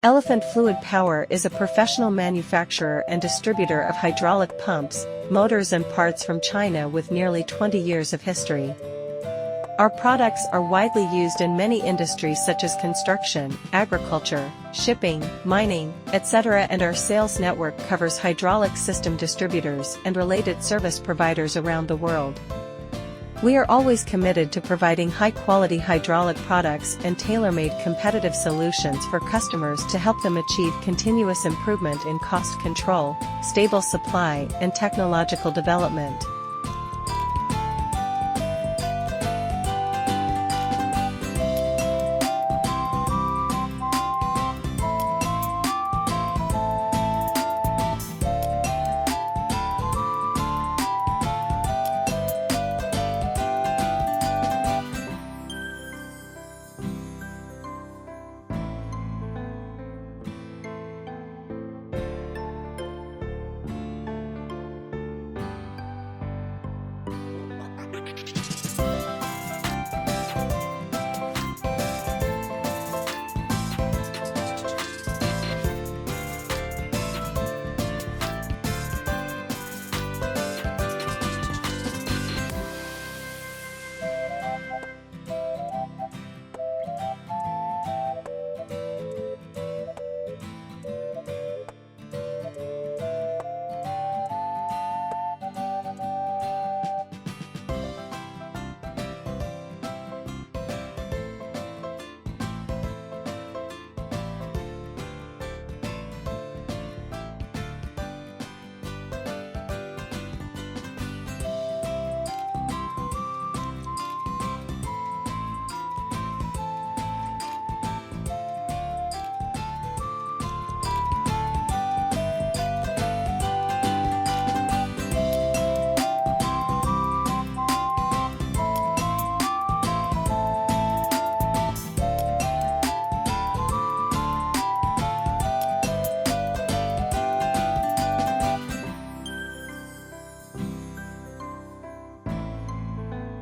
Elephant Fluid Power is a professional manufacturer and distributor of hydraulic pumps, motors and parts from China with nearly 20 years of history. Our products are widely used in many industries such as construction, agriculture, shipping, mining, etc., and our sales network covers hydraulic system distributors and related service providers around the world. We are always committed to providing high-quality hydraulic products and tailor-made competitive solutions for customers to help them achieve continuous improvement in cost control, stable supply, and technological development.